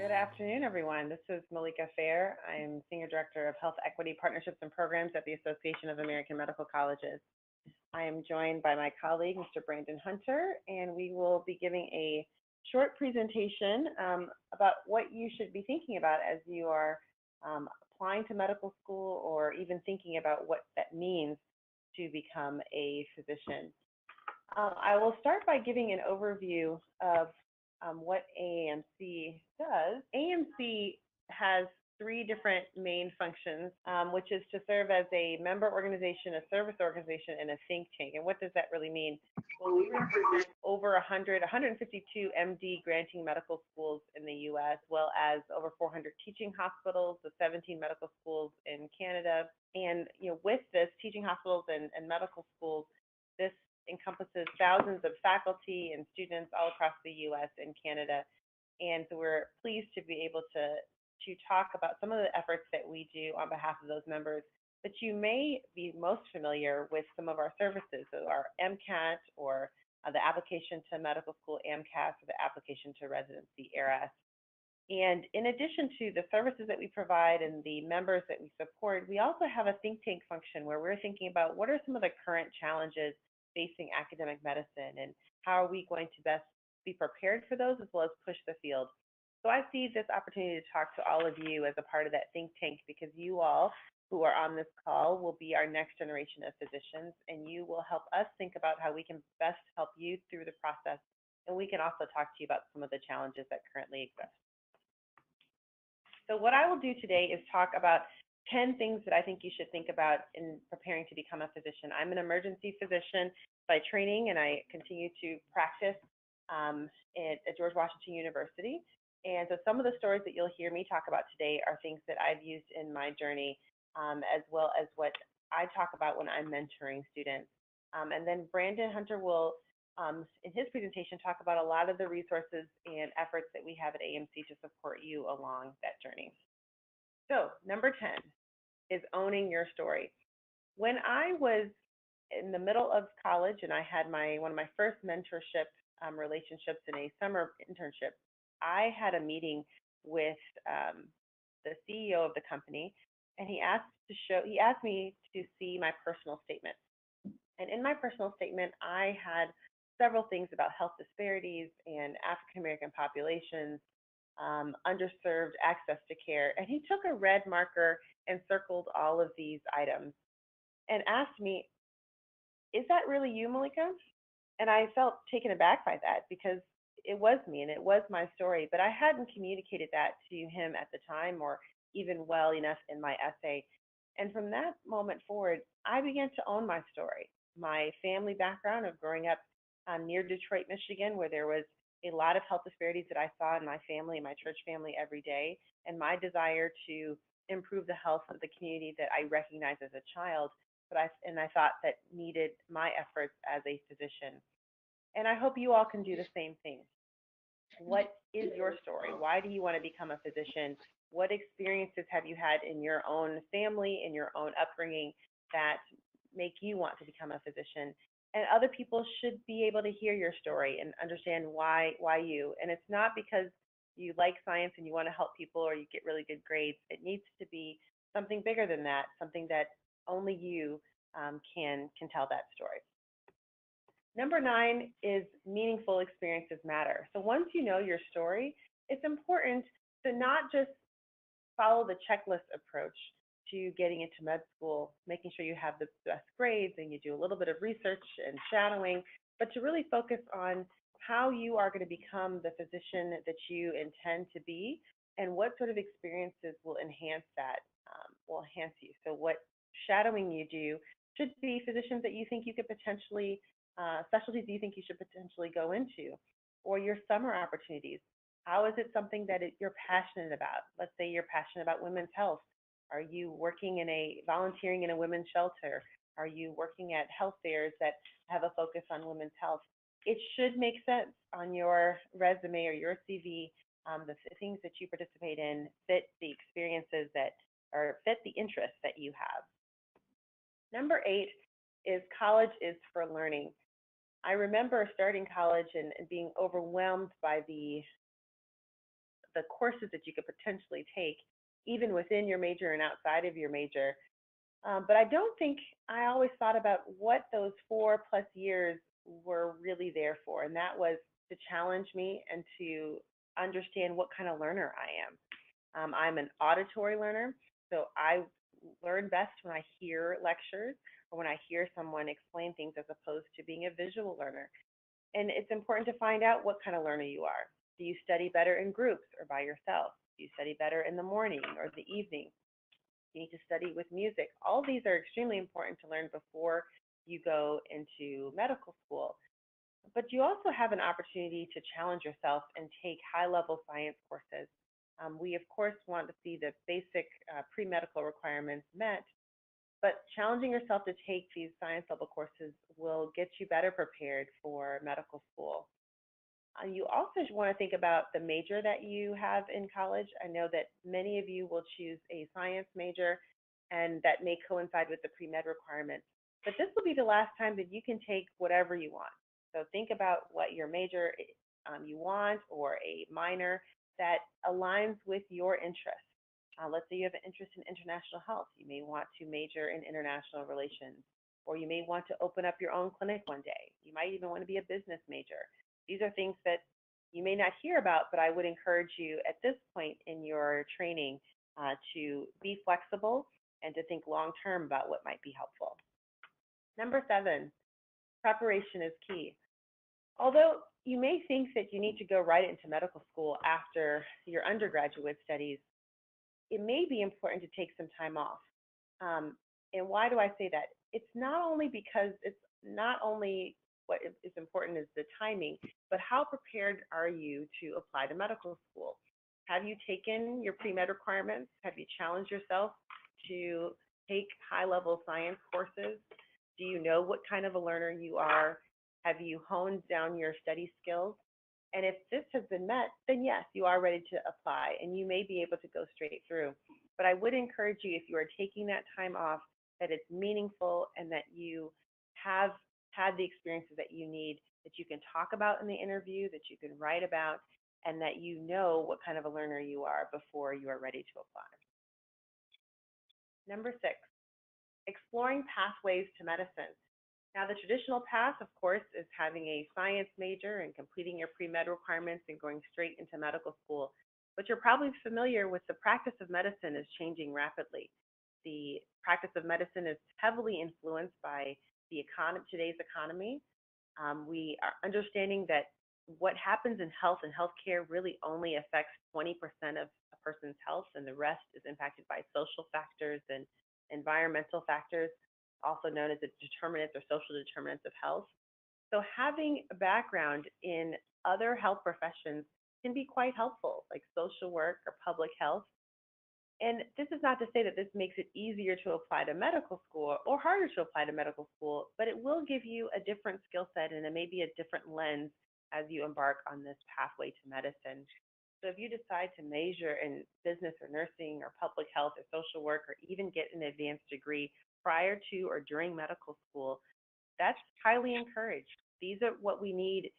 Good afternoon, everyone. This is Malika Fair. I'm Senior Director of Health Equity Partnerships and Programs at the Association of American Medical Colleges. I am joined by my colleague, Mr. Brandon Hunter, and we will be giving a short presentation about what you should be thinking about as you are applying to medical school or even thinking about what that means to become a physician. I will start by giving an overview of what AAMC does. AAMC has three different main functions, which is to serve as a member organization, a service organization, and a think tank. And what does that really mean? Well, we represent over 152 MD granting medical schools in the U.S., as well as over 400 teaching hospitals, the 17 medical schools in Canada. And with this, teaching hospitals and medical schools, this encompasses thousands of faculty and students all across the U.S. and Canada. And so we're pleased to be able to talk about some of the efforts that we do on behalf of those members. But you may be most familiar with some of our services, so our MCAT or the application to medical school AMCAS or the application to residency ARAS. And in addition to the services that we provide and the members that we support, we also have a think tank function where we're thinking about what are some of the current challenges facing academic medicine and how are we going to best be prepared for those as well as push the field. So I see this opportunity to talk to all of you as a part of that think tank because you all who are on this call will be our next generation of physicians, and you will help us think about how we can best help you through the process, and we can also talk to you about some of the challenges that currently exist. So what I will do today is talk about 10 things that I think you should think about in preparing to become a physician. I'm an emergency physician by training, and I continue to practice at George Washington University. And so some of the stories that you'll hear me talk about today are things that I've used in my journey, as well as what I talk about when I'm mentoring students. And then Brandon Hunter will, in his presentation, talk about a lot of the resources and efforts that we have at AAMC to support you along that journey. So number 10 is owning your story. When I was in the middle of college and I had one of my first mentorship relationships in a summer internship, I had a meeting with the CEO of the company, and he asked me to see my personal statement. And in my personal statement, I had several things about health disparities and African American populations, underserved access to care. And he took a red marker and circled all of these items and asked me, "Is that really you, Malika?" And I felt taken aback by that because it was me and it was my story, but I hadn't communicated that to him at the time or even well enough in my essay. And from that moment forward, I began to own my story. My family background of growing up near Detroit, Michigan, where there was a lot of health disparities that I saw in my family, my church family every day, and my desire to improve the health of the community that I recognized as a child, and I thought that needed my efforts as a physician. And I hope you all can do the same thing. What is your story? Why do you want to become a physician? What experiences have you had in your own family, in your own upbringing that make you want to become a physician? And other people should be able to hear your story and understand why you. And it's not because you like science and you want to help people or you get really good grades. It needs to be something bigger than that, something that only you can tell that story. Number 9 is meaningful experiences matter. So once you know your story, it's important to not just follow the checklist approach to getting into med school, making sure you have the best grades and you do a little bit of research and shadowing, but to really focus on how you are going to become the physician that you intend to be and what sort of experiences will enhance that, will enhance you. So what shadowing you do should be physicians that you think you could potentially, specialties you think you should potentially go into, or your summer opportunities. How is it something that you're passionate about? Let's say you're passionate about women's health. Are you volunteering in a women's shelter? Are you working at health fairs that have a focus on women's health? It should make sense on your resume or your CV. The things that you participate in fit the experiences or fit the interests that you have. Number 8 is college is for learning. I remember starting college and being overwhelmed by the the courses that you could potentially take, even within your major and outside of your major. But I don't think I always thought about what those 4+ years were really there for, and that was to challenge me and to understand what kind of learner I am. I'm an auditory learner, so I learn best when I hear lectures or when I hear someone explain things as opposed to being a visual learner. And it's important to find out what kind of learner you are. Do you study better in groups or by yourself? Do you study better in the morning or the evening? You need to study with music. All these are extremely important to learn before you go into medical school. But you also have an opportunity to challenge yourself and take high-level science courses. We, of course, want to see the basic pre-medical requirements met, but challenging yourself to take these science level courses will get you better prepared for medical school. You also want to think about the major that you have in college. I know that many of you will choose a science major, and that may coincide with the pre-med requirements. But this will be the last time that you can take whatever you want. So think about what your major you want, or a minor that aligns with your interests. Let's say you have an interest in international health. You may want to major in international relations, or you may want to open up your own clinic one day. You might even want to be a business major. These are things that you may not hear about, but I would encourage you at this point in your training to be flexible and to think long-term about what might be helpful. Number 7, preparation is key. Although you may think that you need to go right into medical school after your undergraduate studies, it may be important to take some time off. And why do I say that? It's not only because it's not only what is important is the timing, but how prepared are you to apply to medical school? Have you taken your pre-med requirements? Have you challenged yourself to take high-level science courses? Do you know what kind of a learner you are? Have you honed down your study skills? And if this has been met, then yes, you are ready to apply, and you may be able to go straight through. But I would encourage you, if you are taking that time off, that it's meaningful and that you have had the experiences that you need, that you can talk about in the interview, that you can write about, and that you know what kind of a learner you are before you are ready to apply. Number 6, exploring pathways to medicine. Now, the traditional path, of course, is having a science major and completing your pre-med requirements and going straight into medical school. But you're probably familiar with the practice of medicine is changing rapidly. The practice of medicine is heavily influenced by the today's economy. We are understanding that what happens in health and healthcare really only affects 20% of a person's health, and the rest is impacted by social factors and environmental factors, also known as the determinants or social determinants of health. So having a background in other health professions can be quite helpful, like social work or public health. And this is not to say that this makes it easier to apply to medical school or harder to apply to medical school, but it will give you a different skill set and maybe a different lens as you embark on this pathway to medicine. So if you decide to major in business or nursing or public health or social work, or even get an advanced degree prior to or during medical school, that's highly encouraged. These are what we need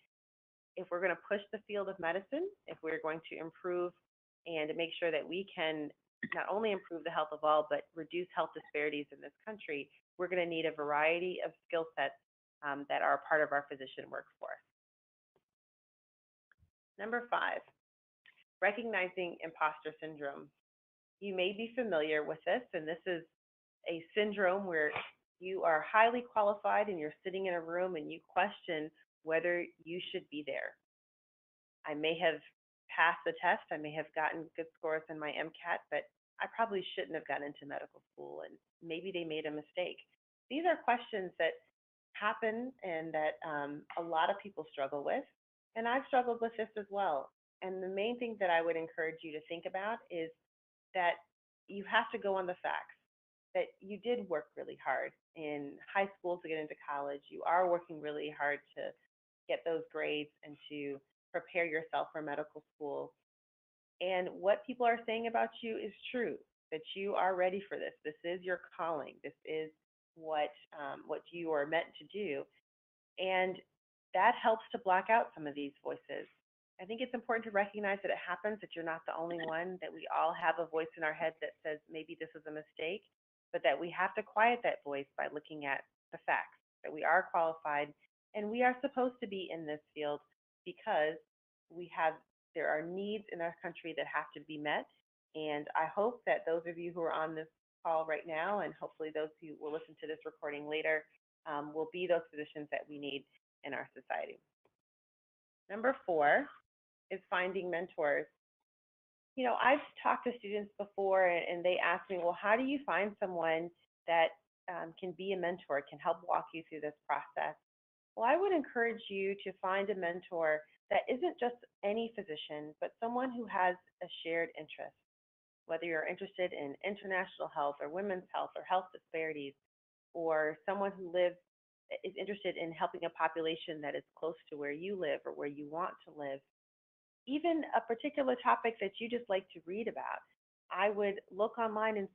if we're going to push the field of medicine, if we're going to improve and make sure that we can not only improve the health of all, but reduce health disparities in this country. We're going to need a variety of skill sets that are part of our physician workforce. Number 5, recognizing imposter syndrome. You may be familiar with this, and this is a syndrome where you are highly qualified and you're sitting in a room and you question whether you should be there. I may have passed the test, I may have gotten good scores in my MCAT, but I probably shouldn't have gotten into medical school, and maybe they made a mistake. These are questions that happen and that a lot of people struggle with, and I've struggled with this as well. And the main thing that I would encourage you to think about is that you have to go on the facts, that you did work really hard in high school to get into college. You are working really hard to get those grades and to prepare yourself for medical school. And what people are saying about you is true, that you are ready for this. This is your calling. This is what you are meant to do. And that helps to block out some of these voices. I think it's important to recognize that it happens, that you're not the only one, that we all have a voice in our head that says maybe this was a mistake, but that we have to quiet that voice by looking at the facts, that we are qualified and we are supposed to be in this field because we have, there are needs in our country that have to be met. And I hope that those of you who are on this call right now, and hopefully those who will listen to this recording later, will be those physicians that we need in our society. Number 4 is finding mentors. You know, I've talked to students before and they ask me, well, how do you find someone that can be a mentor, can help walk you through this process? Well, I would encourage you to find a mentor that isn't just any physician, but someone who has a shared interest, whether you're interested in international health or women's health or health disparities, or someone who is interested in helping a population that is close to where you live or where you want to live. Even a particular topic that you just like to read about, I would look online and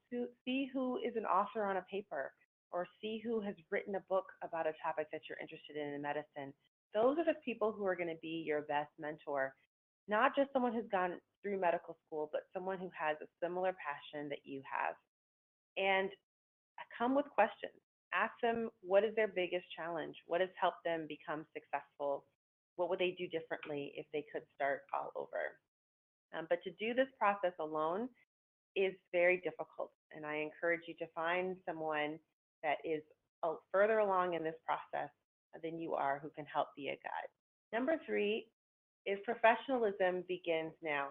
see who is an author on a paper or see who has written a book about a topic that you're interested in medicine. Those are the people who are going to be your best mentor, not just someone who's gone through medical school, but someone who has a similar passion that you have. And come with questions. Ask them what is their biggest challenge? What has helped them become successful? What would they do differently if they could start all over? But to do this process alone is very difficult, and I encourage you to find someone that is further along in this process than you are who can help be a guide. Number 3 is professionalism begins now.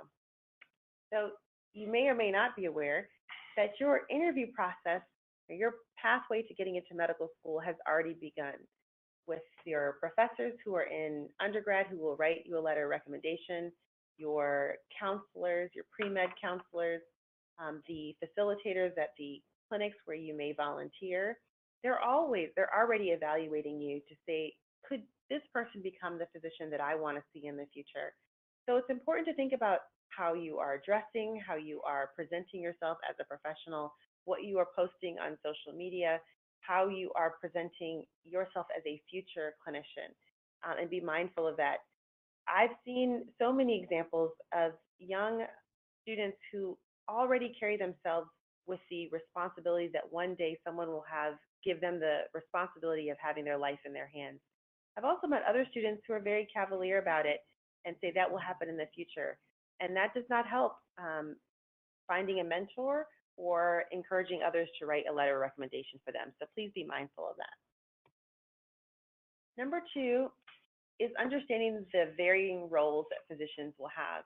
So you may or may not be aware that your interview process or your pathway to getting into medical school has already begun with your professors who are in undergrad who will write you a letter of recommendation, your counselors, your pre-med counselors, the facilitators at the clinics where you may volunteer. They're already evaluating you to say, could this person become the physician that I want to see in the future? So it's important to think about how you are dressing, how you are presenting yourself as a professional, what you are posting on social media, how you are presenting yourself as a future clinician, and be mindful of that. I've seen so many examples of young students who already carry themselves with the responsibility that one day someone will give them the responsibility of having their life in their hands. I've also met other students who are very cavalier about it and say that will happen in the future. And that does not help finding a mentor or encouraging others to write a letter of recommendation for them. So please be mindful of that. Number 2 is understanding the varying roles that physicians will have.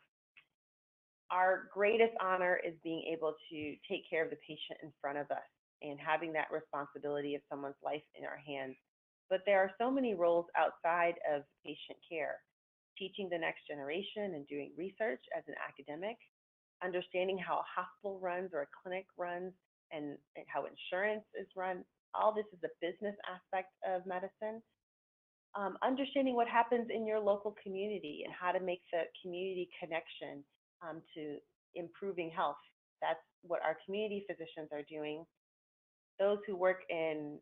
Our greatest honor is being able to take care of the patient in front of us and having that responsibility of someone's life in our hands. But there are so many roles outside of patient care, teaching the next generation and doing research as an academic, understanding how a hospital runs or a clinic runs and how insurance is run. All this is a business aspect of medicine. Understanding what happens in your local community and how to make the community connection to improving health. That's what our community physicians are doing. Those who work in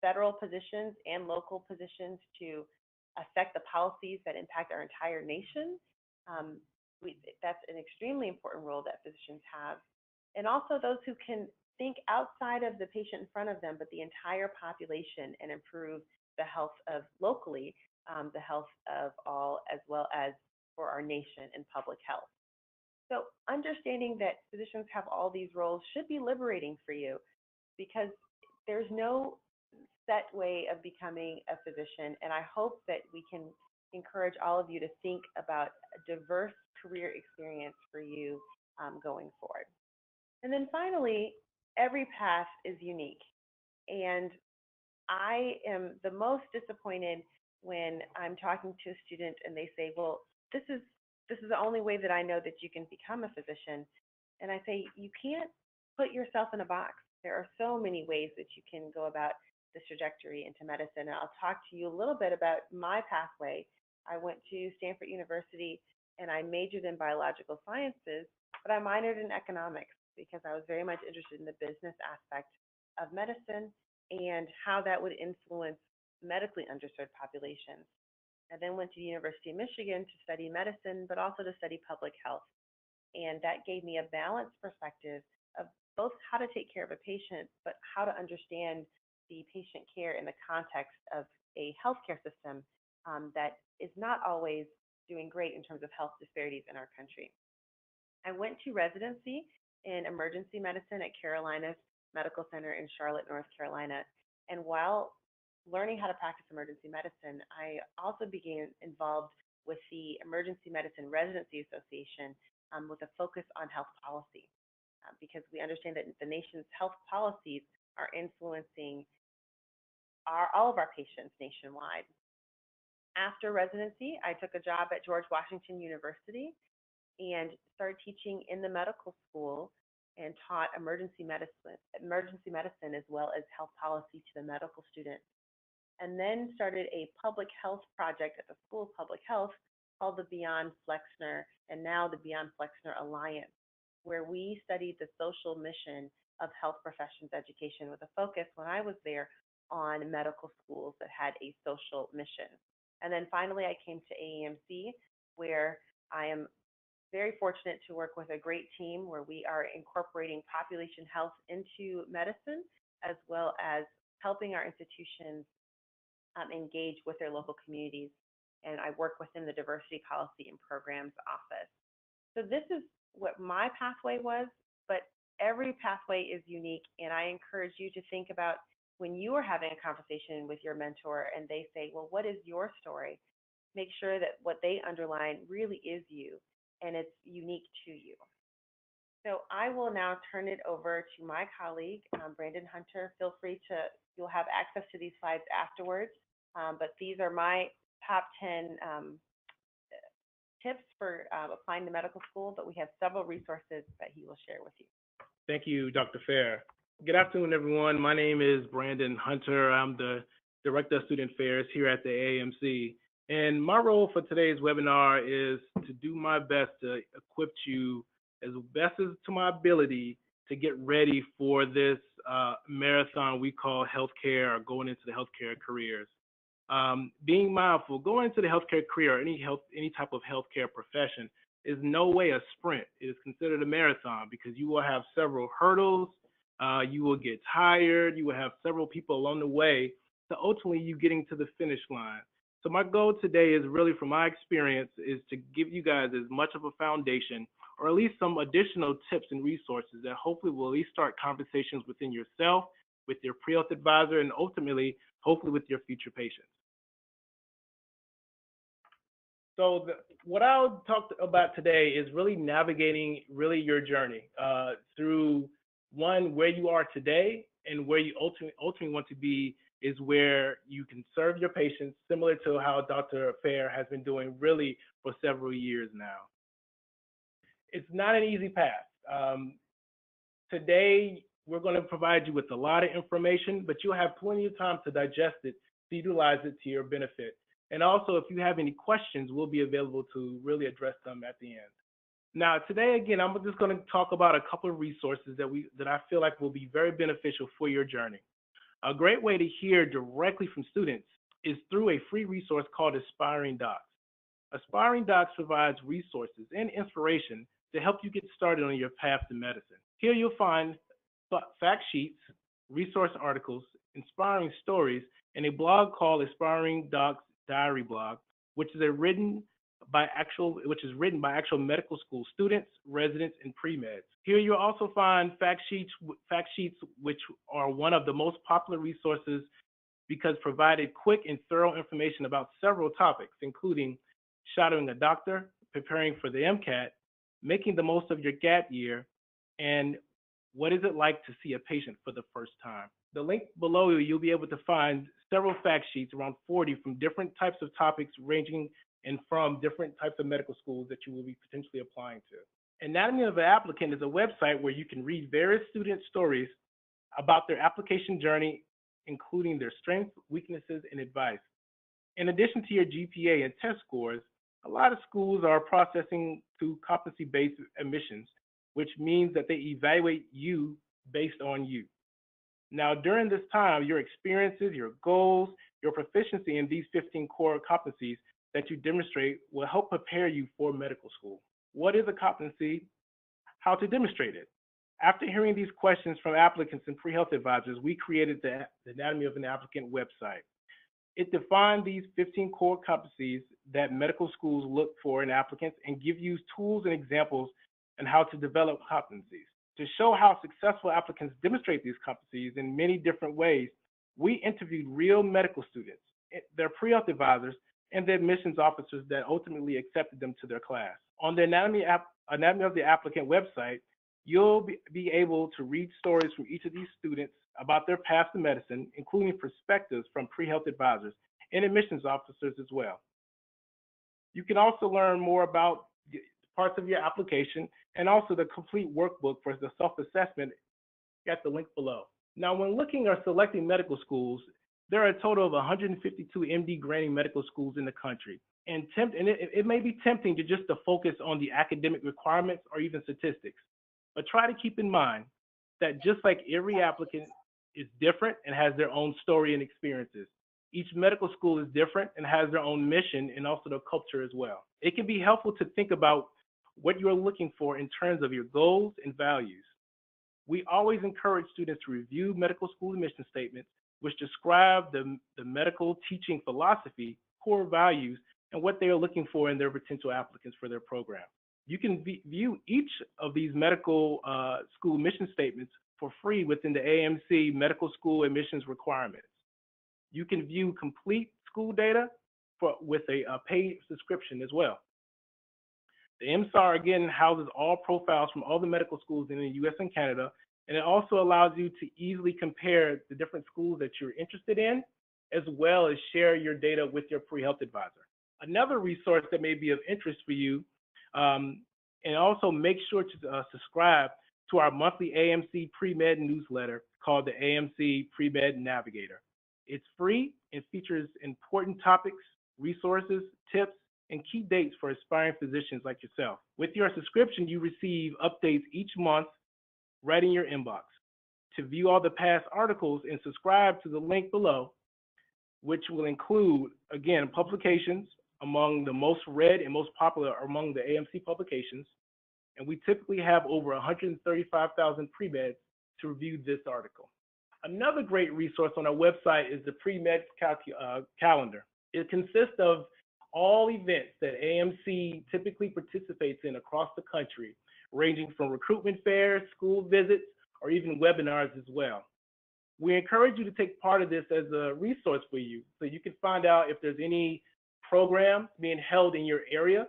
federal positions and local positions to affect the policies that impact our entire nation. That's an extremely important role that physicians have. And also those who can think outside of the patient in front of them, but the entire population and improve the health of locally, the health of all, as well as for our nation and public health. So understanding that physicians have all these roles should be liberating for you because there's no set way of becoming a physician. And I hope that we can encourage all of you to think about a diverse career experience for you going forward. And then finally, every path is unique. And I am the most disappointed when I'm talking to a student and they say, well, this is the only way that I know that you can become a physician. And I say, you can't put yourself in a box. There are so many ways that you can go about this trajectory into medicine. And I'll talk to you a little bit about my pathway. I went to Stanford University and I majored in biological sciences, but I minored in economics because I was very much interested in the business aspect of medicine and how that would influence medically underserved populations. I then went to the University of Michigan to study medicine, but also to study public health. And that gave me a balanced perspective of both how to take care of a patient, but how to understand the patient care in the context of a healthcare system that is not always doing great in terms of health disparities in our country. I went to residency in emergency medicine at Carolinas Medical Center in Charlotte, North Carolina. And while learning how to practice emergency medicine, I also became involved with the Emergency Medicine Residency Association with a focus on health policy, because we understand that the nation's health policies are influencing all of our patients nationwide. After residency, I took a job at George Washington University and started teaching in the medical school and taught emergency medicine as well as health policy to the medical students. And then started a public health project at the School of Public Health called the Beyond Flexner, and now the Beyond Flexner Alliance, where we studied the social mission of health professions education with a focus when I was there on medical schools that had a social mission. And then finally, I came to AAMC, where I am very fortunate to work with a great team where we are incorporating population health into medicine, as well as helping our institutions engage with their local communities. And I work within the Diversity Policy and Programs Office. So this is what my pathway was, but every pathway is unique. And I encourage you to think about when you are having a conversation with your mentor and they say, well, what is your story? Make sure that what they underline really is you and it's unique to you. So I will now turn it over to my colleague, Brandon Hunter. Feel free to, you'll have access to these slides afterwards, but these are my top 10 tips for applying to medical school, but we have several resources that he will share with you. Thank you, Dr. Fair. Good afternoon, everyone. My name is Brandon Hunter. I'm the Director of Student Affairs here at the AAMC. And my role for today's webinar is to do my best to equip you as best as to my ability to get ready for this marathon we call healthcare or going into the healthcare careers. Being mindful, going into the healthcare career or any type of healthcare profession is no way a sprint. It is considered a marathon because you will have several hurdles, you will get tired, you will have several people along the way to ultimately you getting to the finish line. So my goal today is really, from my experience, is to give you guys as much of a foundation or at least some additional tips and resources that hopefully will at least start conversations within yourself, with your pre-health advisor, and ultimately, hopefully with your future patients. So what I'll talk about today is really navigating your journey through one, where you are today and where you ultimately want to be is where you can serve your patients, similar to how Dr. Fair has been doing really for several years now. It's not an easy path. Today, we're going to provide you with a lot of information, but you'll have plenty of time to digest it, to utilize it to your benefit. And also, if you have any questions, we'll be available to really address them at the end. Now, today, again, I'm just going to talk about a couple of resources that I feel like will be very beneficial for your journey. A great way to hear directly from students is through a free resource called Aspiring Docs. Aspiring Docs provides resources and inspiration to help you get started on your path to medicine. Here you'll find fact sheets, resource articles, inspiring stories, and a blog called Aspiring Docs Diary Blog, which is written by actual medical school students, residents, and pre-meds. Here you'll also find fact sheets, which are one of the most popular resources because provided quick and thorough information about several topics, including shadowing a doctor, preparing for the MCAT, making the most of your gap year, and what is it like to see a patient for the first time. The link below you'll be able to find several fact sheets, around 40, from different types of topics ranging and from different types of medical schools that you will be potentially applying to. Anatomy of an Applicant is a website where you can read various student stories about their application journey, including their strengths, weaknesses, and advice. In addition to your GPA and test scores, a lot of schools are processing through competency-based admissions, which means that they evaluate you based on you. Now, during this time, your experiences, your goals, your proficiency in these 15 core competencies that you demonstrate will help prepare you for medical school. What is a competency? How to demonstrate it? After hearing these questions from applicants and pre-health advisors, we created the Anatomy of an Applicant website. It defined these 15 core competencies that medical schools look for in applicants and give you tools and examples on how to develop competencies. To show how successful applicants demonstrate these competencies in many different ways, we interviewed real medical students, their pre-health advisors, and the admissions officers that ultimately accepted them to their class. On the Anatomy of the Applicant website, you'll be able to read stories from each of these students about their path to medicine, including perspectives from pre-health advisors and admissions officers as well. You can also learn more about parts of your application and also the complete workbook for the self-assessment at the link below. Now, when looking or selecting medical schools, there are a total of 152 MD granting medical schools in the country. And it may be tempting to just to focus on the academic requirements or even statistics. But try to keep in mind that just like every applicant is different and has their own story and experiences, each medical school is different and has their own mission and also their culture as well. It can be helpful to think about what you're looking for in terms of your goals and values. We always encourage students to review medical school admission statements, which describe the medical teaching philosophy, core values, and what they are looking for in their potential applicants for their program. You can view each of these medical school admission statements for free within the AAMC medical school admissions requirements. You can view complete school data with a paid subscription as well. The MSAR, again, houses all profiles from all the medical schools in the US and Canada, and it also allows you to easily compare the different schools that you're interested in, as well as share your data with your pre-health advisor. Another resource that may be of interest for you, and also make sure to subscribe to our monthly AAMC Pre-Med newsletter called the AAMC Pre-Med Navigator. It's free and features important topics, resources, tips, and key dates for aspiring physicians like yourself. With your subscription, you receive updates each month right in your inbox. To view all the past articles and subscribe to the link below, which will include, again, publications among the most read and most popular among the AAMC publications. And we typically have over 135,000 pre-meds to review this article. Another great resource on our website is the pre-med calendar. It consists of all events that AAMC typically participates in across the country, ranging from recruitment fairs, school visits, or even webinars as well. We encourage you to take part of this as a resource for you, so you can find out if there's any programs being held in your area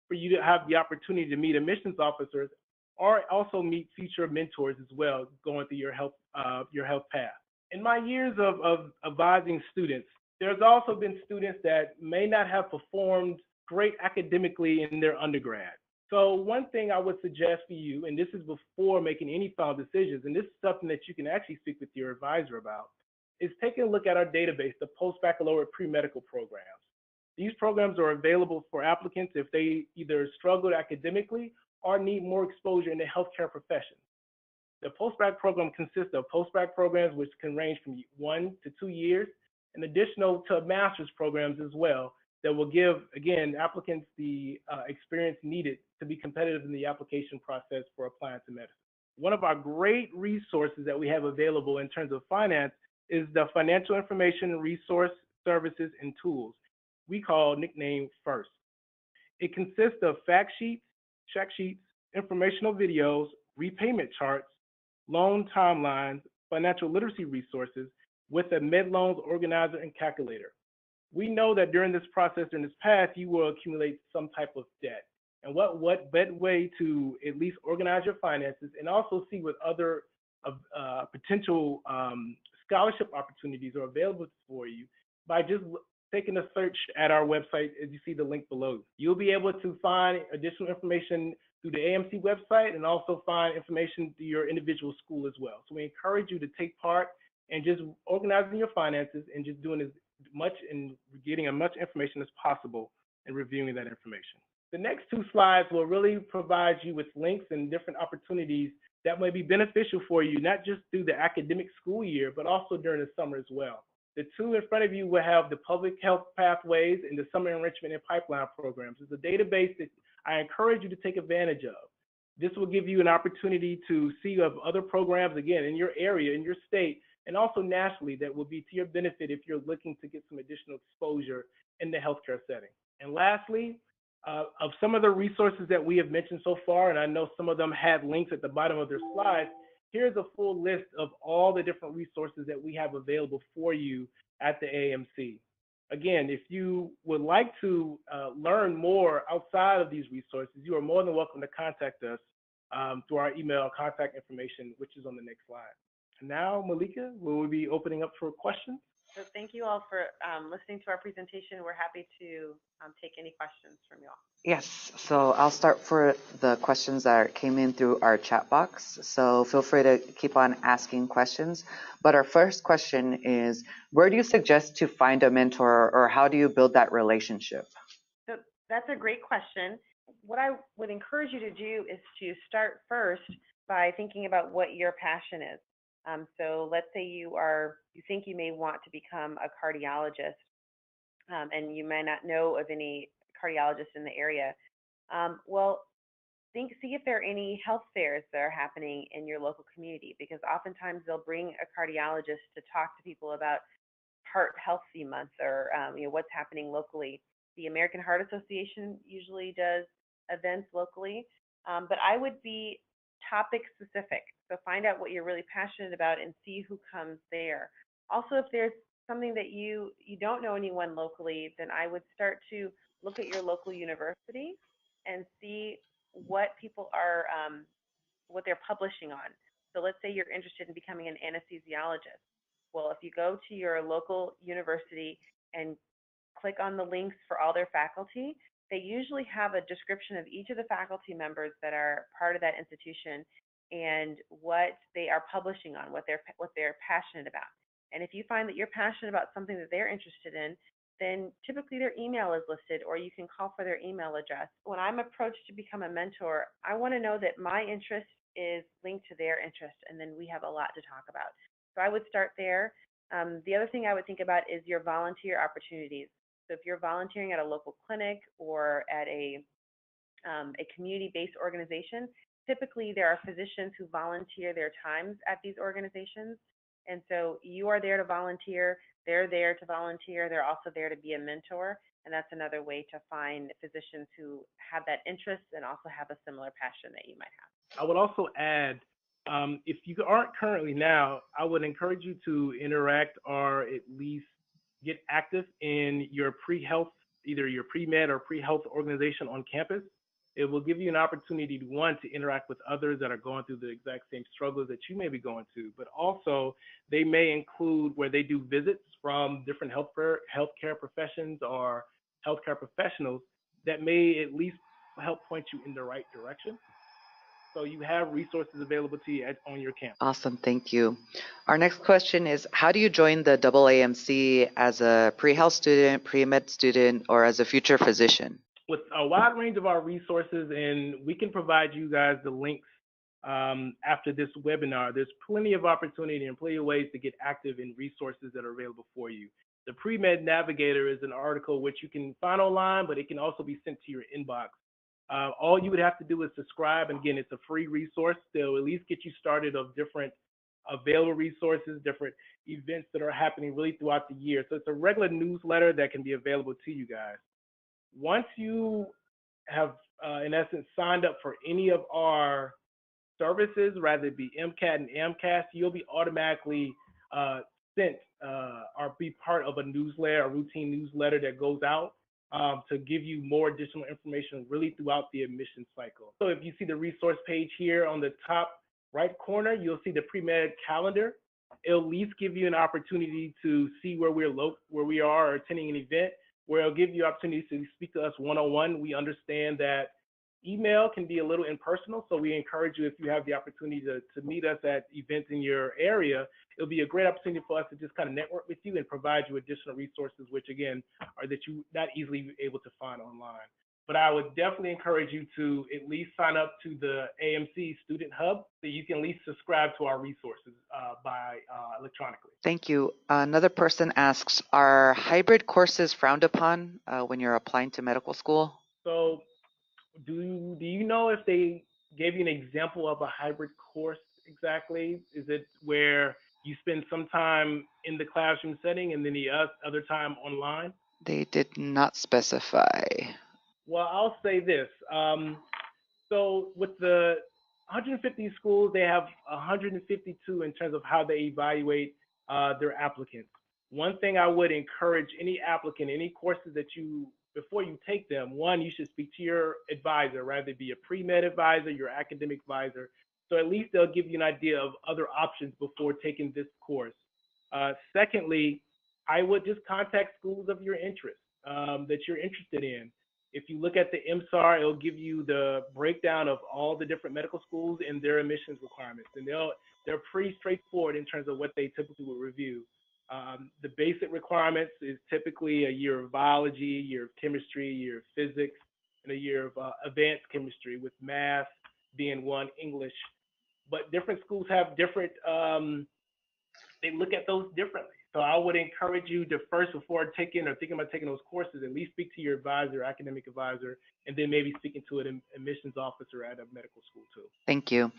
for you to have the opportunity to meet admissions officers or also meet future mentors as well going through your health path. In my years of advising students, there's also been students that may not have performed great academically in their undergrad. So one thing I would suggest for you, and this is before making any final decisions, and this is something that you can actually speak with your advisor about, is taking a look at our database, the post-baccalaureate pre-medical programs. These programs are available for applicants if they either struggled academically or need more exposure in the healthcare profession. The post-bac program consists of post-bac programs which can range from 1 to 2 years, and additional to master's programs as well that will give, again, applicants the experience needed to be competitive in the application process for applying to medicine. One of our great resources that we have available in terms of finance is the Financial Information Resource Services and Tools we call nickname FIRST. It consists of fact sheets, check sheets, informational videos, repayment charts, loan timelines, financial literacy resources with a MedLoans organizer and calculator. We know that during this process, during this path, you will accumulate some type of debt. And what better way to at least organize your finances and also see what other potential scholarship opportunities are available for you by just taking a search at our website as you see the link below. You'll be able to find additional information through the AAMC website and also find information through your individual school as well. So we encourage you to take part and just organizing your finances and just doing as much and getting as much information as possible and reviewing that information. The next two slides will really provide you with links and different opportunities that may be beneficial for you, not just through the academic school year, but also during the summer as well. The two in front of you will have the public health pathways and the summer enrichment and pipeline programs. It's a database that I encourage you to take advantage of. This will give you an opportunity to see of other programs, again, in your area, in your state, and also nationally that will be to your benefit if you're looking to get some additional exposure in the healthcare setting. And lastly, of some of the resources that we have mentioned so far, and I know some of them had links at the bottom of their slides, here's a full list of all the different resources that we have available for you at the AAMC. Again, if you would like to learn more outside of these resources, you are more than welcome to contact us through our email contact information, which is on the next slide. And now, Malika, will we be opening up for questions? So thank you all for listening to our presentation. We're happy to take any questions from you all. Yes, so I'll start for the questions that came in through our chat box. So feel free to keep on asking questions. But our first question is, where do you suggest to find a mentor, or how do you build that relationship? So that's a great question. What I would encourage you to do is to start first by thinking about what your passion is. So let's say you think you may want to become a cardiologist, and you may not know of any cardiologists in the area. Well, see if there are any health fairs that are happening in your local community, because oftentimes they'll bring a cardiologist to talk to people about Heart Healthy Month, or what's happening locally. The American Heart Association usually does events locally, but I would be topic specific. So find out what you're really passionate about and see who comes there. Also, if there's something that you don't know anyone locally, then I would start to look at your local university and see what people are, what they're publishing on. So let's say you're interested in becoming an anesthesiologist. Well, if you go to your local university and click on the links for all their faculty, they usually have a description of each of the faculty members that are part of that institution and what they are publishing on, what they're passionate about. And if you find that you're passionate about something that they're interested in, then typically their email is listed, or you can call for their email address. When I'm approached to become a mentor, I want to know that my interest is linked to their interest, and then we have a lot to talk about. So I would start there. The other thing I would think about is your volunteer opportunities. So if you're volunteering at a local clinic or at a community-based organization, typically there are physicians who volunteer their times at these organizations. And so you are there to volunteer, they're there to volunteer, they're also there to be a mentor. And that's another way to find physicians who have that interest and also have a similar passion that you might have. I would also add, if you aren't currently now, I would encourage you to interact or at least get active in your pre-health, either your pre-med or pre-health organization on campus. It will give you an opportunity to, one, to interact with others that are going through the exact same struggles that you may be going through, but also they may include where they do visits from different healthcare professions or healthcare professionals that may at least help point you in the right direction. So you have resources available to you on your campus. Awesome, thank you. Our next question is, how do you join the AAMC as a pre-health student, pre-med student, or as a future physician? With a wide range of our resources, and we can provide you guys the links after this webinar. There's plenty of opportunity and plenty of ways to get active in resources that are available for you. The Pre-Med Navigator is an article which you can find online, but it can also be sent to your inbox. All you would have to do is subscribe, and again, it's a free resource. They'll at least get you started of different available resources, different events that are happening really throughout the year. So it's a regular newsletter that can be available to you guys. Once you have, in essence, signed up for any of our services, rather it be MCAT and AMCAS, you'll be automatically sent or be part of a newsletter, a routine newsletter that goes out to give you more additional information really throughout the admission cycle. So if you see the resource page here on the top right corner, you'll see the pre-med calendar. It'll at least give you an opportunity to see where we are attending an event, where it'll give you opportunities to speak to us one-on-one. We understand that email can be a little impersonal, so we encourage you, if you have the opportunity to meet us at events in your area, it'll be a great opportunity for us to just kind of network with you and provide you additional resources, which again, are that you're not easily able to find online. but I would definitely encourage you to at least sign up to the AMC Student Hub so you can at least subscribe to our resources by electronically. Thank you. Another person asks, are hybrid courses frowned upon when you're applying to medical school? So do you know if they gave you an example of a hybrid course exactly? Is it where you spend some time in the classroom setting and then the other time online? They did not specify. Well, I'll say this. So with the 150 schools, they have 152 in terms of how they evaluate their applicants. One thing I would encourage any applicant, any courses that you, before you take them, one, you should speak to your advisor, rather it be a pre-med advisor, your academic advisor. So at least they'll give you an idea of other options before taking this course. Secondly, I would just contact schools of your interest that you're interested in. If you look at the MSAR, it'll give you the breakdown of all the different medical schools and their admissions requirements, and they're pretty straightforward in terms of what they typically will review. The basic requirements is typically a year of biology, a year of chemistry, a year of physics, and a year of advanced chemistry, with math being one, English. But different schools have different, they look at those differently. So I would encourage you to first, before taking or thinking about taking those courses, at least speak to your advisor, academic advisor, and then maybe speaking to an admissions officer at a medical school too. Thank you.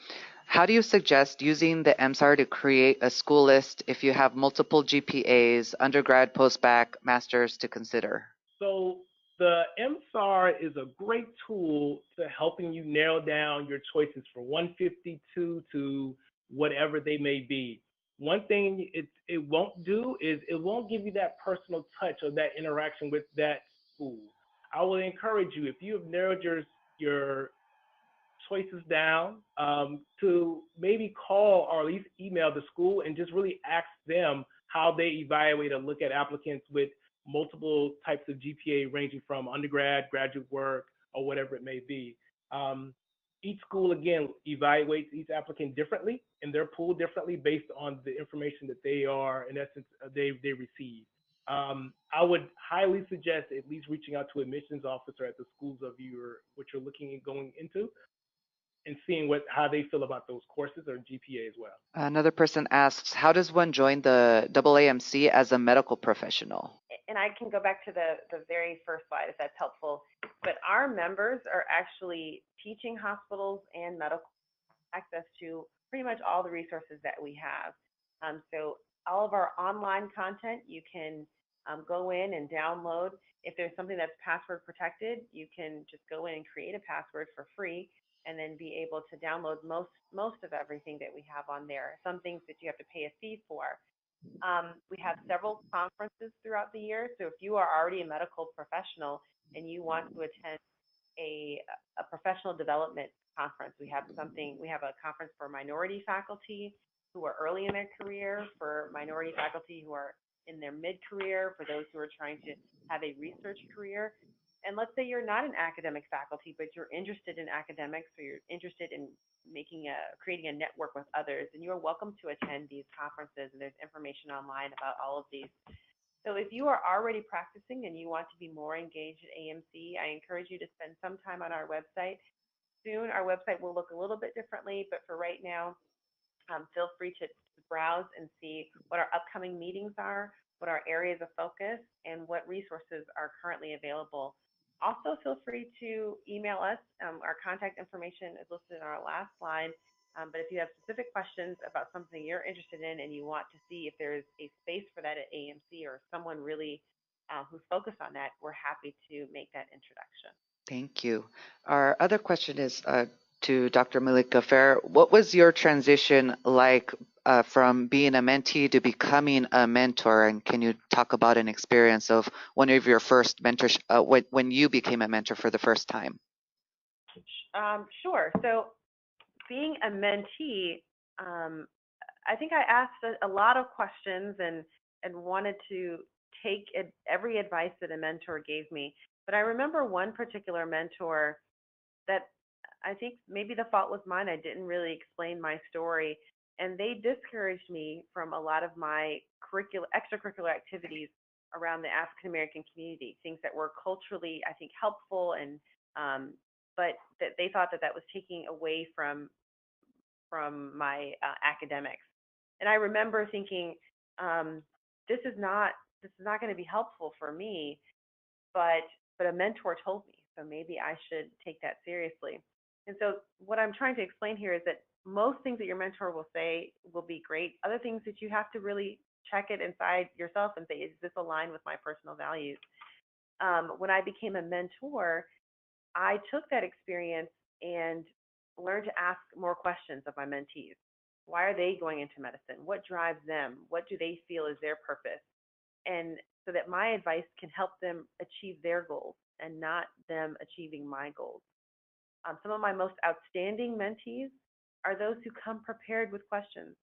How do you suggest using the MSAR to create a school list if you have multiple GPAs, undergrad, post-bac, masters to consider? So the MSAR is a great tool to helping you narrow down your choices from 152 to whatever they may be. One thing it won't do is it won't give you that personal touch or that interaction with that school. I will encourage you, if you have narrowed your choices down, to maybe call or at least email the school and just really ask them how they evaluate or look at applicants with multiple types of GPA ranging from undergrad, graduate work, or whatever it may be. Each school, again, evaluates each applicant differently, and they're pulled differently based on the information that they are, in essence, they receive. I would highly suggest at least reaching out to admissions officer at the schools of what you're looking at going into, and seeing how they feel about those courses or GPA as well. Another person asks, how does one join the AAMC as a medical professional? And I can go back to the very first slide if that's helpful. But our members are actually teaching hospitals and medical access to pretty much all the resources that we have. So all of our online content, you can go in and download. If there's something that's password protected, you can just go in and create a password for free and then be able to download most of everything that we have on there. Some things that you have to pay a fee for. We have several conferences throughout the year. So if you are already a medical professional and you want to attend a professional development conference, we have a conference for minority faculty who are early in their career, for minority faculty who are in their mid-career, for those who are trying to have a research career. And let's say you're not an academic faculty, but you're interested in academics, or you're interested in creating a network with others, and you're welcome to attend these conferences, and there's information online about all of these. So if you are already practicing and you want to be more engaged at AMC, I encourage you to spend some time on our website. Soon our website will look a little bit differently, but for right now, feel free to browse and see what our upcoming meetings are, what our areas of focus, and what resources are currently available. Also, feel free to email us. Our contact information is listed in our last slide. But if you have specific questions about something you're interested in and you want to see if there's a space for that at AMC, or someone really who's focused on that, we're happy to make that introduction. Thank you. Our other question is to Dr. Malika Fair. What was your transition like from being a mentee to becoming a mentor? And can you talk about an experience of one of your first mentors, when you became a mentor for the first time? Sure. So being a mentee, I think I asked a lot of questions and wanted to take every advice that a mentor gave me. But I remember one particular mentor that I think maybe the fault was mine. I didn't really explain my story, and they discouraged me from a lot of my extracurricular activities around the African American community, things that were culturally, I think, helpful and but that they thought that that was taking away from my academics. And I remember thinking, this is not going to be helpful for me, but a mentor told me, so maybe I should take that seriously. And so what I'm trying to explain here is that most things that your mentor will say will be great. Other things that you have to really check it inside yourself and say, is this aligned with my personal values? When I became a mentor, I took that experience and learned to ask more questions of my mentees. Why are they going into medicine? What drives them? What do they feel is their purpose? And so that my advice can help them achieve their goals and not them achieving my goals. Some of my most outstanding mentees are those who come prepared with questions,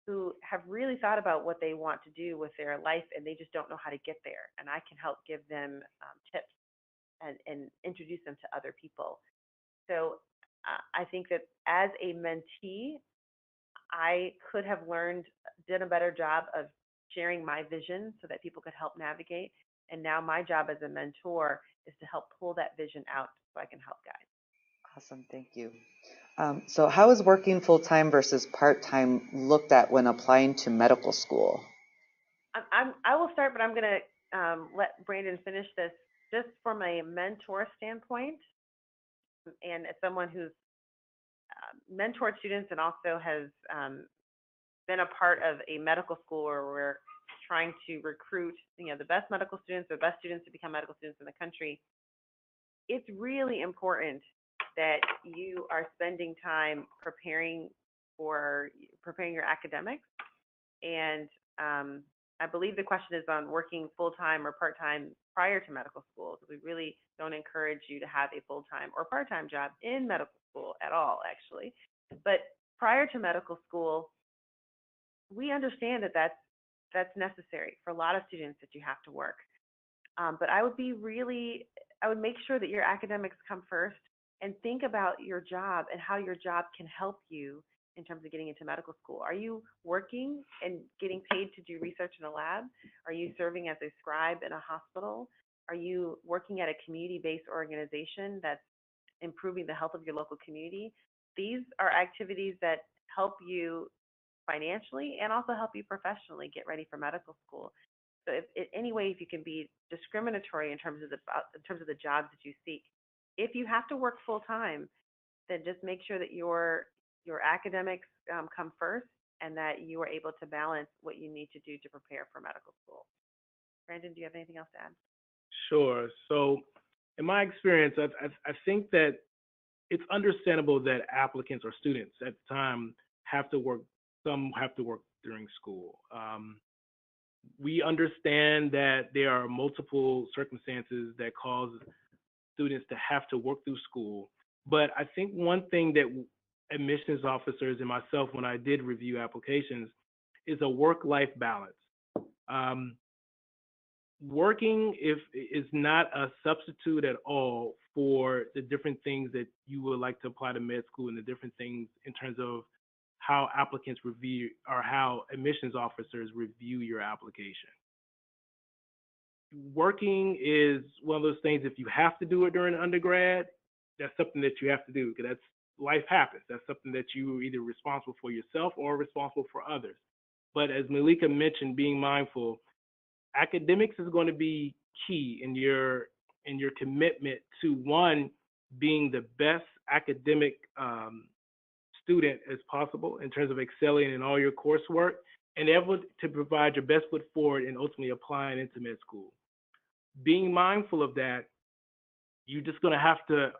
who have really thought about what they want to do with their life and they just don't know how to get there. And I can help give them tips and introduce them to other people. So I think that as a mentee, I could have did a better job of sharing my vision so that people could help navigate. And now my job as a mentor is to help pull that vision out so I can help guide. Awesome, thank you. So how is working full-time versus part-time looked at when applying to medical school? I will start, but I'm going to let Brandon finish this. Just from a mentor standpoint, and as someone who's mentored students and also has been a part of a medical school where we're trying to recruit, the best medical students, the best students to become medical students in the country, it's really important that you are spending time preparing your academics. And I believe the question is on working full-time or part-time prior to medical school. So we really don't encourage you to have a full-time or part-time job in medical school at all, actually. But prior to medical school, we understand that that's necessary for a lot of students, that you have to work. But I would make sure that your academics come first, and think about your job and how your job can help you in terms of getting into medical school. Are you working and getting paid to do research in a lab? Are you serving as a scribe in a hospital? Are you working at a community-based organization that's improving the health of your local community? These are activities that help you financially and also help you professionally get ready for medical school. So if you can be discriminatory in terms of the jobs that you seek. If you have to work full time, then just make sure that your academics come first, and that you are able to balance what you need to do to prepare for medical school. Brandon, do you have anything else to add? Sure. So, in my experience, I think that it's understandable that applicants or students at the time have to work. Some have to work during school. We understand that there are multiple circumstances that cause students to have to work through school. But I think one thing that admissions officers and myself, when I did review applications, is a work-life balance. Working is not a substitute at all for the different things that you would like to apply to med school, and the different things in terms of how applicants review, or how admissions officers review your application. Working is one of those things, if you have to do it during undergrad, that's something that you have to do, because life happens. That's something that you are either responsible for yourself or responsible for others. But as Malika mentioned, being mindful, academics is going to be key in your commitment to, one, being the best academic student as possible in terms of excelling in all your coursework, and able to provide your best foot forward and ultimately applying into med school. Being mindful of that, you're just going to have to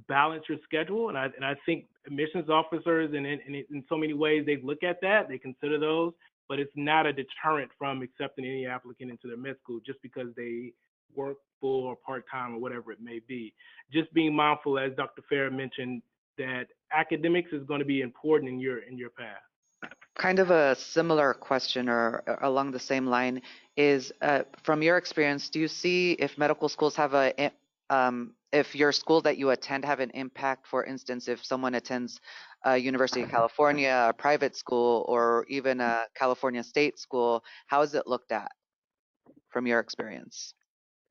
balance your schedule, and I think admissions officers, and in so many ways, they look at that, they consider those, but it's not a deterrent from accepting any applicant into their med school just because they work full or part-time or whatever it may be. Just being mindful, as Dr. Farah mentioned, that academics is going to be important in your path. Kind of a similar question, or along the same line, is from your experience, do you see if medical schools have if your school that you attend have an impact? For instance, if someone attends a University of California, a private school, or even a California state school, how is it looked at from your experience?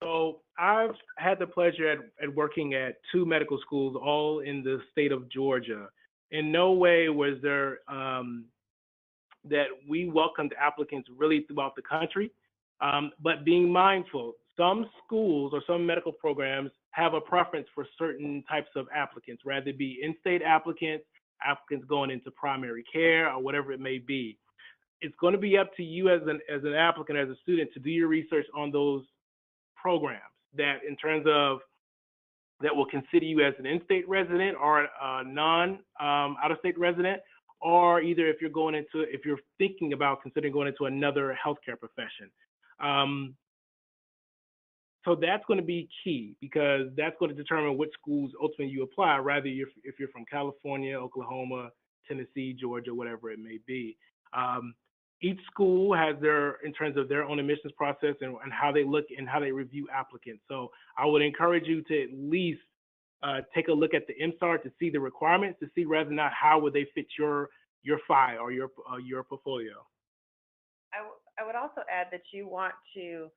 So I've had the pleasure at working at two medical schools, all in the state of Georgia. In no way was there that we welcomed applicants really throughout the country, but being mindful, some schools or some medical programs have a preference for certain types of applicants, rather it be in-state applicants, applicants going into primary care, or whatever it may be. It's going to be up to you as an applicant, as a student, to do your research on those programs that in terms of that will consider you as an in-state resident or a non out-of-state resident, or either if you're thinking about considering going into another healthcare profession. So that's going to be key because that's going to determine which schools ultimately you apply, rather if you're from California, Oklahoma, Tennessee, Georgia, whatever it may be. Each school has in terms of their own admissions process and how they look and how they review applicants. So I would encourage you to at least take a look at the MSAR to see the requirements, to see whether or not how would they fit your file or your portfolio. I would also add that you want to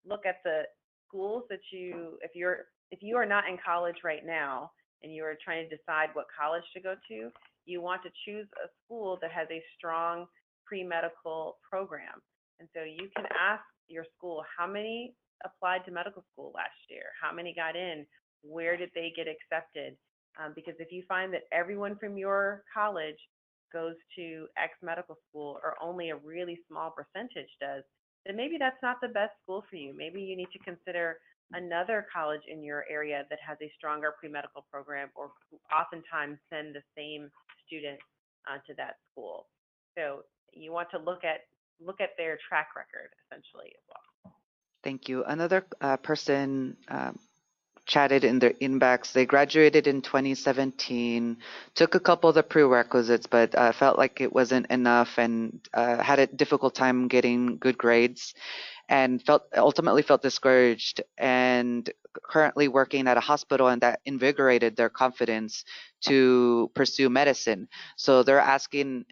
look at the schools that if you are not in college right now and you are trying to decide what college to go to, you want to choose a school that has a strong pre-medical program. And so you can ask your school, how many applied to medical school last year? How many got in? Where did they get accepted? Because if you find that everyone from your college goes to X medical school or only a really small percentage does, then maybe that's not the best school for you. Maybe you need to consider another college in your area that has a stronger pre-medical program, or oftentimes send the same students to that school. So you want to look at their track record essentially as well. Thank you. Another person chatted in their inbox. They graduated in 2017, took a couple of the prerequisites, but felt like it wasn't enough and had a difficult time getting good grades, and ultimately felt discouraged, and currently working at a hospital, and that invigorated their confidence to pursue medicine. So they're asking,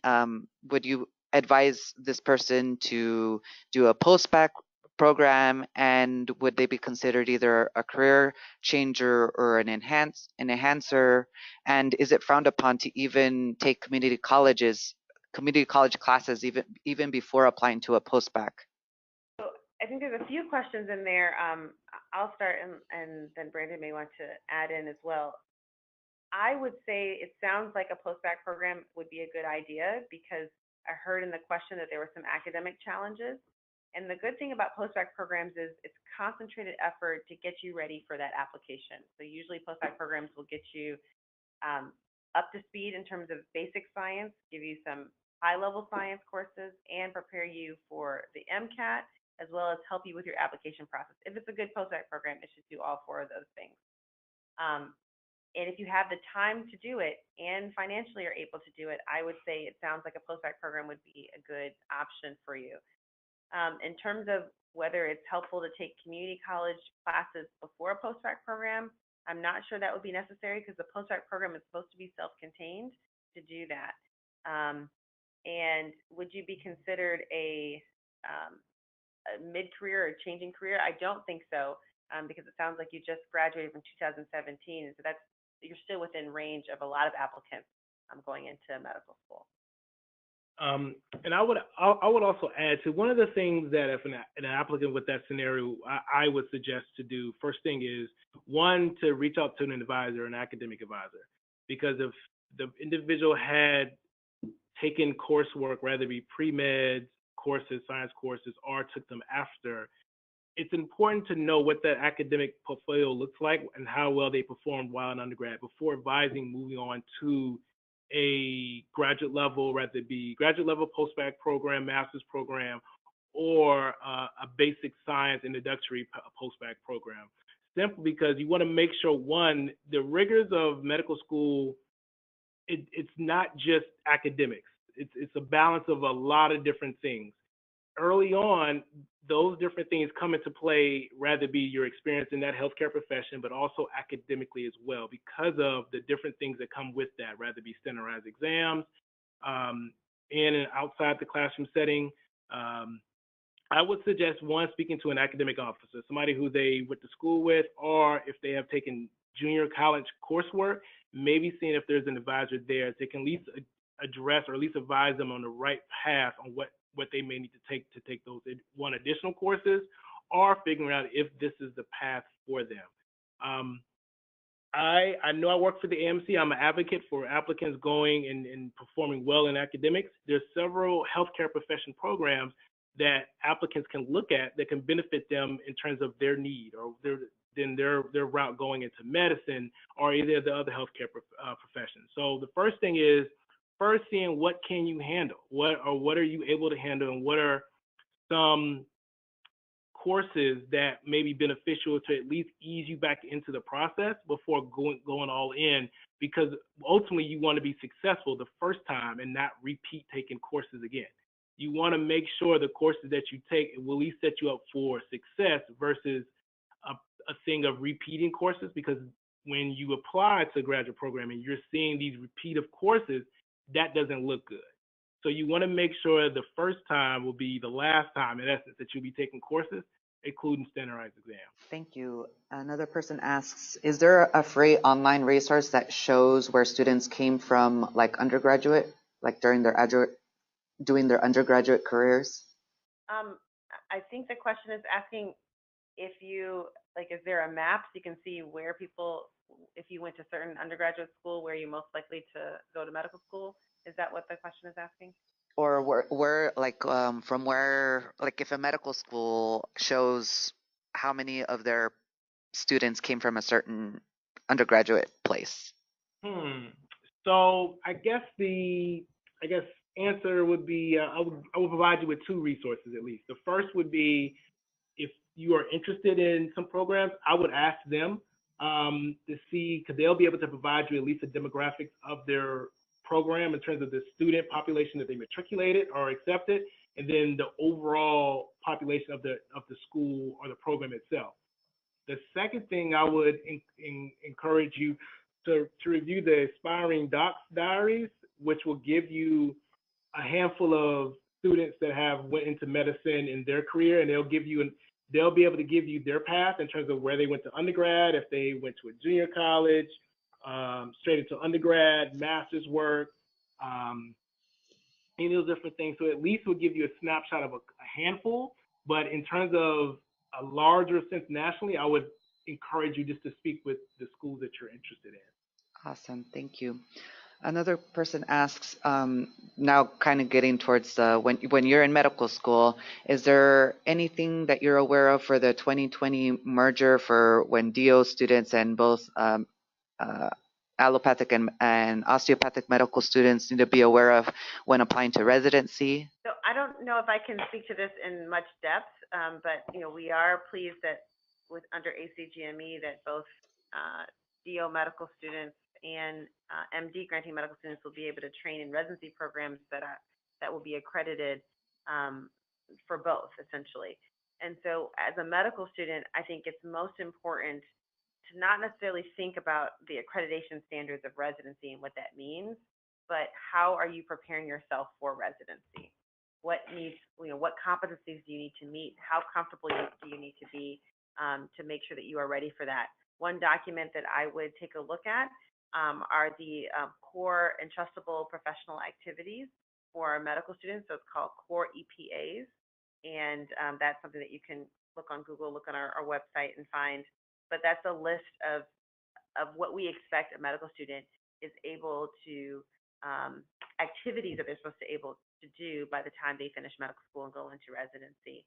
would you advise this person to do a post-bac program, and would they be considered either a career changer or an enhancer? And is it frowned upon to even take community college classes even before applying to a post-bac? So I think there's a few questions in there. I'll start, and then Brandon may want to add in as well. I would say it sounds like a post-bac program would be a good idea, because I heard in the question that there were some academic challenges. And the good thing about post-bac programs is it's concentrated effort to get you ready for that application. So usually post-bac programs will get you up to speed in terms of basic science, give you some high-level science courses, and prepare you for the MCAT, as well as help you with your application process. If it's a good post-bac program, it should do all four of those things. And if you have the time to do it and financially are able to do it, I would say it sounds like a post-bac program would be a good option for you. In terms of whether it's helpful to take community college classes before a post-bac program, I'm not sure that would be necessary, because the post-bac program is supposed to be self-contained to do that. And would you be considered a mid-career or changing career? I don't think so, because it sounds like you just graduated from 2017, and so you're still within range of a lot of applicants going into medical school. And I would also add to one of the things that if an applicant with that scenario, I would suggest to do, first thing is, one, to reach out to an advisor, an academic advisor, because if the individual had taken coursework, whether it be pre-med courses, science courses, or took them after, it's important to know what that academic portfolio looks like and how well they performed while in undergrad before advising moving on to a graduate level, whether it be graduate level post-bac program, master's program, or a basic science introductory post-bac program. Simply because you want to make sure, one, the rigors of medical school, it's not just academics. It's a balance of a lot of different things. Early on, those different things come into play, rather it be your experience in that healthcare profession, but also academically as well, because of the different things that come with that, rather it be standardized exams, in and outside the classroom setting, I would suggest one, speaking to an academic officer, somebody who they went to school with, or if they have taken junior college coursework, maybe seeing if there's an advisor there that can at least address or at least advise them on the right path on what they may need to take those one additional courses, or figuring out if this is the path for them. I know I work for the AAMC. I'm an advocate for applicants going and performing well in academics. There's several healthcare profession programs that applicants can look at that can benefit them in terms of their need or their route going into medicine or either of the other healthcare professions. So the first thing is first seeing what can you handle, what are you able to handle, and what are some courses that may be beneficial to at least ease you back into the process before going all in, because ultimately you want to be successful the first time and not repeat taking courses again. You want to make sure the courses that you take will at least set you up for success versus a thing of repeating courses, because when you apply to graduate program and you're seeing these repeat of courses, that doesn't look good. So you want to make sure the first time will be the last time, in essence, that you'll be taking courses, including standardized exams. Thank you. Another person asks, is there a free online resource that shows where students came from, like undergraduate, like during doing their undergraduate careers? I think the question is asking if you, like, is there a map so you can see where people, if you went to certain undergraduate school, where you're most likely to go to medical school? Is that what the question is asking? Or where like from where, like if a medical school shows how many of their students came from a certain undergraduate place? So I guess answer would be I would provide you with two resources at least. The first would be if you are interested in some programs, I would ask them to see, because they'll be able to provide you at least the demographics of their program in terms of the student population that they matriculated or accepted, and then the overall population of the school or the program itself. The second thing I would encourage you to review the Aspiring Docs Diaries, which will give you a handful of students that have went into medicine in their career, and they'll be able to give you their path in terms of where they went to undergrad, if they went to a junior college, straight into undergrad, master's work, any of those different things. So at least we'll give you a snapshot of a handful, but in terms of a larger sense nationally, I would encourage you just to speak with the schools that you're interested in. Awesome, thank you. Another person asks, now kind of getting towards when you're in medical school, is there anything that you're aware of for the 2020 merger for when DO students and both allopathic and osteopathic medical students need to be aware of when applying to residency? So I don't know if I can speak to this in much depth, but we are pleased that under ACGME that both DO medical students and MD granting medical students will be able to train in residency programs that will be accredited for both, essentially. And so as a medical student, I think it's most important to not necessarily think about the accreditation standards of residency and what that means, but how are you preparing yourself for residency? What competencies do you need to meet? How comfortable do you need to be to make sure that you are ready for that? One document that I would take a look at are the core and trustable professional activities for our medical students. So it's called core EPAs. And that's something that you can look on Google, look on our website and find. But that's a list of what we expect a medical student is able to, activities that they're supposed to able to do by the time they finish medical school and go into residency.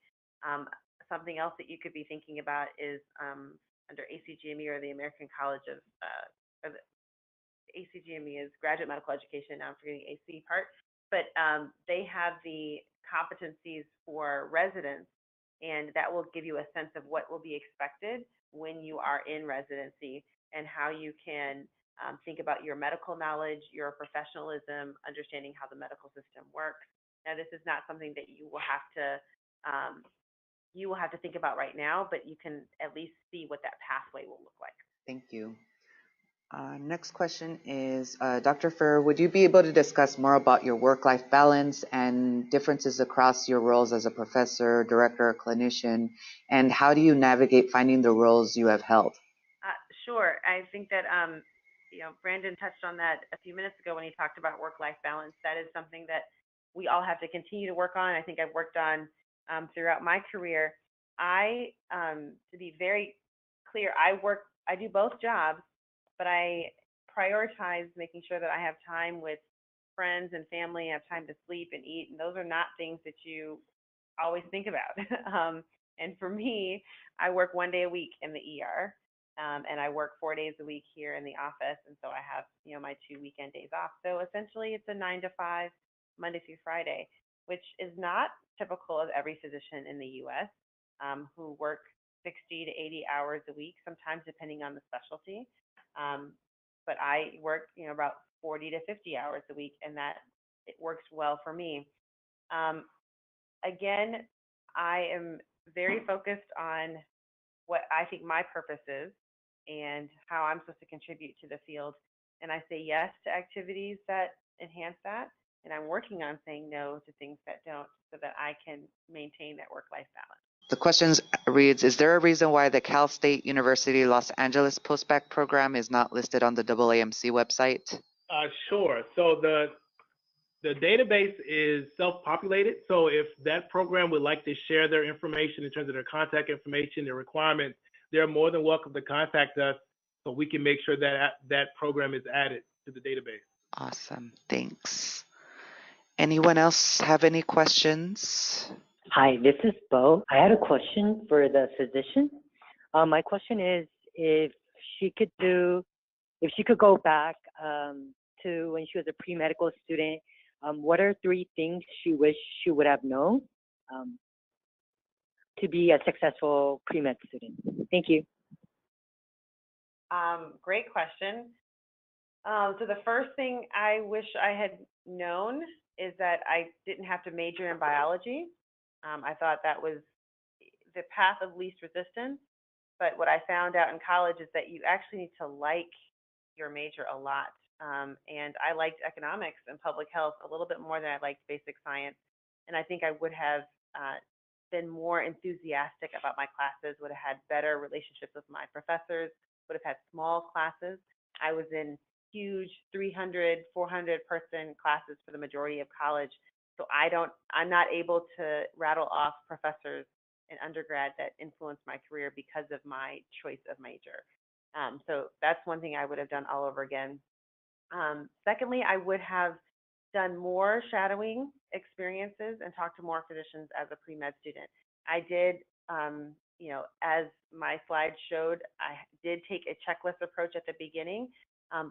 Something else that you could be thinking about is under ACGME or the American College of, ACGME is Graduate Medical Education, now I'm forgetting the AC part, but they have the competencies for residents, and that will give you a sense of what will be expected when you are in residency and how you can think about your medical knowledge, your professionalism, understanding how the medical system works. Now, this is not something that you will have to think about right now, but you can at least see what that pathway will look like. Thank you. Next question is, Dr. Fer, would you be able to discuss more about your work-life balance and differences across your roles as a professor, director, clinician, and how do you navigate finding the roles you have held? Sure. I think that Brandon touched on that a few minutes ago when he talked about work-life balance. That is something that we all have to continue to work on. I think I've worked on throughout my career. To be very clear, I do both jobs, but I prioritize making sure that I have time with friends and family, have time to sleep and eat, and those are not things that you always think about. And for me, I work 1 day a week in the ER, and I work 4 days a week here in the office, and so I have my 2 weekend days off. So essentially, it's a 9 to 5, Monday through Friday, which is not typical of every physician in the U.S. Who work 60 to 80 hours a week, sometimes depending on the specialty. But I work, about 40 to 50 hours a week, and that it works well for me. Again, I am very focused on what I think my purpose is and how I'm supposed to contribute to the field. And I say yes to activities that enhance that. And I'm working on saying no to things that don't so that I can maintain that work-life balance. The question reads, is there a reason why the Cal State University Los Angeles postbac program is not listed on the AAMC website? Sure. So the database is self-populated. So if that program would like to share their information in terms of their contact information, their requirements, they're more than welcome to contact us so we can make sure that that program is added to the database. Awesome. Thanks. Anyone else have any questions? Hi, this is Bo. I had a question for the physician. My question is if she could go back to when she was a pre-medical student, what are 3 things she wished she would have known to be a successful pre-med student? Thank you. Great question. So the first thing I wish I had known is that I didn't have to major in biology. I thought that was the path of least resistance. But what I found out in college is that you actually need to like your major a lot. And I liked economics and public health a little bit more than I liked basic science. And I think I would have been more enthusiastic about my classes, would have had better relationships with my professors, would have had small classes. I was in huge 300, 400 person classes for the majority of college. So I'm not able to rattle off professors in undergrad that influenced my career because of my choice of major. So that's one thing I would have done all over again. Secondly, I would have done more shadowing experiences and talked to more physicians as a pre-med student. I did, as my slide showed, I did take a checklist approach at the beginning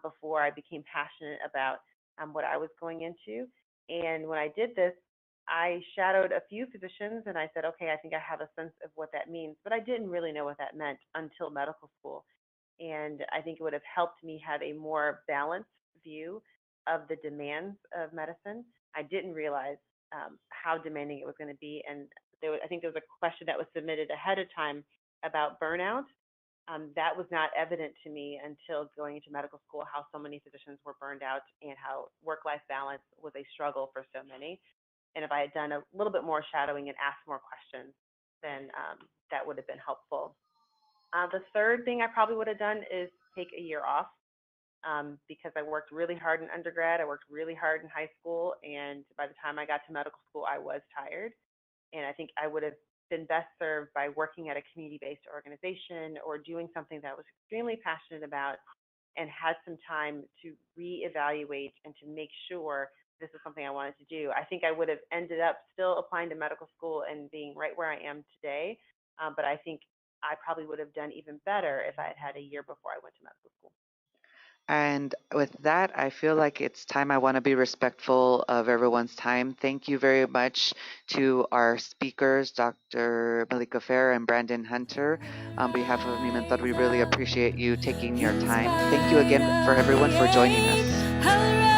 before I became passionate about what I was going into. And when I did this, I shadowed a few physicians and I said, okay, I think I have a sense of what that means, but I didn't really know what that meant until medical school. And I think it would have helped me have a more balanced view of the demands of medicine. I didn't realize how demanding it was going to be. And I think there was a question that was submitted ahead of time about burnout. That was not evident to me until going into medical school, how so many physicians were burned out and how work-life balance was a struggle for so many. And if I had done a little bit more shadowing and asked more questions, then that would have been helpful. The third thing I probably would have done is take a year off because I worked really hard in undergrad. I worked really hard in high school. And by the time I got to medical school, I was tired. And I think I would have been best served by working at a community-based organization or doing something that I was extremely passionate about and had some time to reevaluate and to make sure this is something I wanted to do. I think I would have ended up still applying to medical school and being right where I am today. But I think I probably would have done even better if I had had a year before I went to medical school. And with that, I feel like it's time. I want to be respectful of everyone's time. Thank you very much to our speakers, Dr. Malika Fair and Brandon Hunter. On behalf of Mimentad, we really appreciate you taking your time. Thank you again for everyone for joining us.